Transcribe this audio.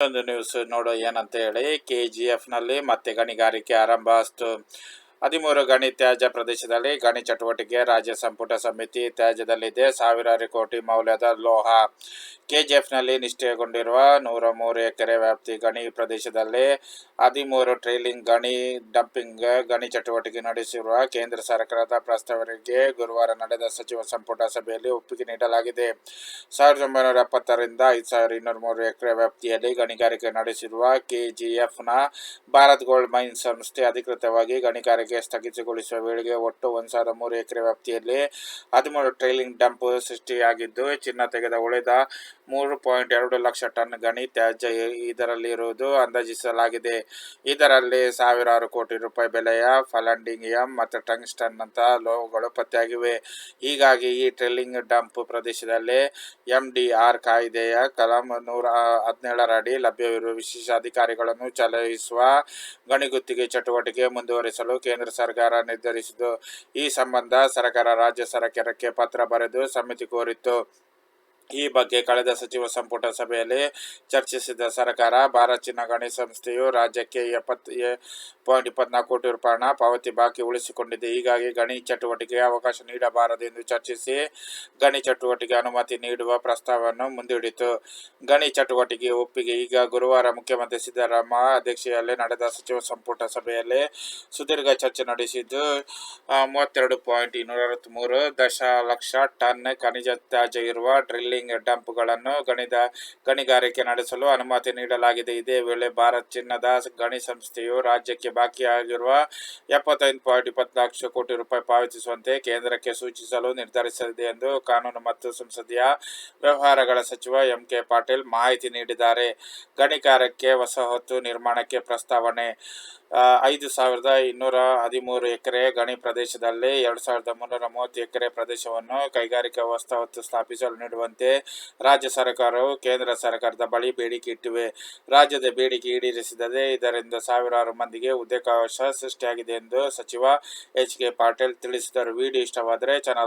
ಒಂದು ನ್ಯೂಸ್ ನೋಡೋ ಏನಂತ ಹೇಳಿ. KGF ನಲ್ಲಿ ಮತ್ತೆ ಗಣಿಗಾರಿಕೆ ಆರಂಭ. 13 ಗಣಿ ತ್ಯಾಜ್ಯ ಪ್ರದೇಶದಲ್ಲಿ ಗಣಿ ಚಟುವಟಿಕೆ. ರಾಜ್ಯ ಸಂಪುಟ ಸಮಿತಿ ತ್ಯಾಜ್ಯದಲ್ಲಿದೆ ಸಾವಿರಾರು ಕೋಟಿ ಮೌಲ್ಯದ ಲೋಹ. KGF ನಲ್ಲಿ ನಿಷ್ಕ್ರಿಯಗೊಂಡಿರುವ 103 ಎಕರೆ ವ್ಯಾಪ್ತಿ ಗಣಿ ಪ್ರದೇಶದಲ್ಲಿ 13 ಟ್ರೈಲಿಂಗ್ ಗಣಿ ಡಂಪಿಂಗ್ ಗಣಿ ಚಟುವಟಿಕೆ ನಡೆಸಿರುವ ಕೇಂದ್ರ ಸರ್ಕಾರದ ಪ್ರಸ್ತಾವನೆಗೆ ಗುರುವಾರ ನಡೆದ ಸಚಿವ ಸಂಪುಟ ಸಭೆಯಲ್ಲಿ ಒಪ್ಪಿಗೆ ನೀಡಲಾಗಿದೆ. 1970ರಿಂದ 5203 ಎಕರೆ ವ್ಯಾಪ್ತಿಯಲ್ಲಿ ಗಣಿಗಾರಿಕೆ ನಡೆಸಿರುವ KGF ನ ಭಾರತ್ ಗೋಲ್ಡ್ ಮೈನ್ಸ್ ಸಂಸ್ಥೆ ಅಧಿಕೃತವಾಗಿ ಗಣಿಗಾರಿಕೆ ಸ್ಥಗಿತಗೊಳಿಸುವ ವೇಳೆಗೆ ಒಟ್ಟು 1003 ಎಕರೆ ವ್ಯಾಪ್ತಿಯಲ್ಲಿ 13 ಟ್ರೈಲಿಂಗ್ ಡಂಪ್ ಸೃಷ್ಟಿಯಾಗಿದ್ದು, ಚಿನ್ನ ತೆಗೆದ ಉಳಿದ 3.2 ಲಕ್ಷ ಟನ್ ಗಣಿ ತ್ಯಾಜ್ಯ ಇದರಲ್ಲಿರುವುದು ಅಂದಾಜಿಸಲಾಗಿದೆ. ಇದರಲ್ಲಿ ಸಾವಿರಾರು ಕೋಟಿ ರೂಪಾಯಿ ಬೆಲೆಯ ಪಲ್ಲಾಡಿಯಂ ಮತ್ತು ಟಂಗ್ಸ್ಟನ್ ನಂತಹ ಲೋಹಗಳು ಪತ್ತೆಯಾಗಿವೆ. ಹೀಗಾಗಿ ಈ ಟ್ರೈಲಿಂಗ್ ಡಂಪ್ ಪ್ರದೇಶದಲ್ಲಿ MDR ಕಾಯ್ದೆಯ ಕಲಂ 117 ಅಡಿ ಲಭ್ಯವಿರುವ ವಿಶೇಷ ಅಧಿಕಾರಗಳನ್ನು ಚಲಾಯಿಸುವ ಗಣಿಗುತ್ತಿಗೆ ಚಟುವಟಿಕೆ ಮುಂದುವರಿಸಲು ಕೇಂದ್ರ ಸರ್ಕಾರ ನಿರ್ಧರಿಸಿತು. ಈ ಸಂಬಂಧ ಸರ್ಕಾರ ರಾಜ್ಯ ಸರ್ಕಾರಕ್ಕೆ ಪತ್ರ ಬರೆದು ಅನುಮತಿ ಕೋರಿತ್ತು. ಈ ಬಗ್ಗೆ ಕಳೆದ ಸಚಿವ ಸಂಪುಟ ಸಭೆಯಲ್ಲಿ ಚರ್ಚಿಸಿದ ಸರ್ಕಾರ, ಭಾರತ್ ಚಿನ್ನ ಗಣಿ ಸಂಸ್ಥೆಯು ರಾಜ್ಯಕ್ಕೆ 70.24 ಕೋಟಿ ರೂಪಾಯಿ ಹಣ ಪಾವತಿ ಬಾಕಿ ಉಳಿಸಿಕೊಂಡಿದೆ. ಹೀಗಾಗಿ ಗಣಿ ಚಟುವಟಿಕೆಗೆ ಅವಕಾಶ ನೀಡಬಾರದು ಎಂದು ಚರ್ಚಿಸಿ ಗಣಿ ಚಟುವಟಿಕೆ ಅನುಮತಿ ನೀಡುವ ಪ್ರಸ್ತಾವವನ್ನು ಮುಂದಿಟ್ಟಿತು. ಗಣಿ ಚಟುವಟಿಕೆ ಒಪ್ಪಿಗೆ ಈಗ ಗುರುವಾರ ಮುಖ್ಯಮಂತ್ರಿ ಸಿದ್ದರಾಮಯ್ಯ ಅಧ್ಯಕ್ಷತೆಯಲ್ಲಿ ನಡೆದ ಸಚಿವ ಸಂಪುಟ ಸಭೆಯಲ್ಲಿ ಸುದೀರ್ಘ ಚರ್ಚೆ ನಡೆಸಿದ್ದು, 32.263 ದಶಲಕ್ಷ ಟನ್ ಖನಿಜ ತ್ಯಾಜ್ಯ ಇರುವ ಡ್ರಿಲ್ಲಿಂಗ್ ಡಂಪ್ಗಳನ್ನು ಗಣಿಗಾರಿಕೆ ನಡೆಸಲು ಅನುಮತಿ ನೀಡಲಾಗಿದೆ. ಇದೇ ವೇಳೆ ಭಾರತ್ ಚಿನ್ನದ ಗಣಿ ಸಂಸ್ಥೆಯು ರಾಜ್ಯಕ್ಕೆ ಬಾಕಿಯಾಗಿರುವ 75.24 ಕೋಟಿ ರೂಪಾಯಿ ಪಾವತಿಸುವಂತೆ ಕೇಂದ್ರಕ್ಕೆ ಸೂಚಿಸಲು ನಿರ್ಧರಿಸಿದೆ ಎಂದು ಕಾನೂನು ಮತ್ತು ಸಂಸದೀಯ ವ್ಯವಹಾರಗಳ ಸಚಿವ MK ಪಾಟೀಲ್ ಮಾಹಿತಿ ನೀಡಿದ್ದಾರೆ. ಗಣಿಗಾರಿಕೆ ವಸಾಹತು ನಿರ್ಮಾಣಕ್ಕೆ ಪ್ರಸ್ತಾವನೆ. 5213 ಎಕರೆ ಗಣಿ ಪ್ರದೇಶದಲ್ಲಿ 2330 ಎಕರೆ ಪ್ರದೇಶವನ್ನು ಕೈಗಾರಿಕಾ ವಸಾಹತು ಸ್ಥಾಪಿಸಲು ನೀಡುವಂತೆ ರಾಜ್ಯ ಸರ್ಕಾರವು ಕೇಂದ್ರ ಸರ್ಕಾರದ ಬಳಿ ಬೇಡಿಕೆ ಇಟ್ಟಿವೆ. ರಾಜ್ಯದ ಬೇಡಿಕೆ ಈಡೇರಿಸಿದರೆ ಇದರಿಂದ ಸಾವಿರಾರು ಮಂದಿಗೆ ಉದ್ಯೋಗಾವಕಾಶ ಸೃಷ್ಟಿಯಾಗಿದೆ ಎಂದು ಸಚಿವ HK ಪಾಟೀಲ್ ತಿಳಿಸಿದರು. ವಿಡಿಯೋ ಇಷ್ಟವಾದರೆ ಚಾನಲ್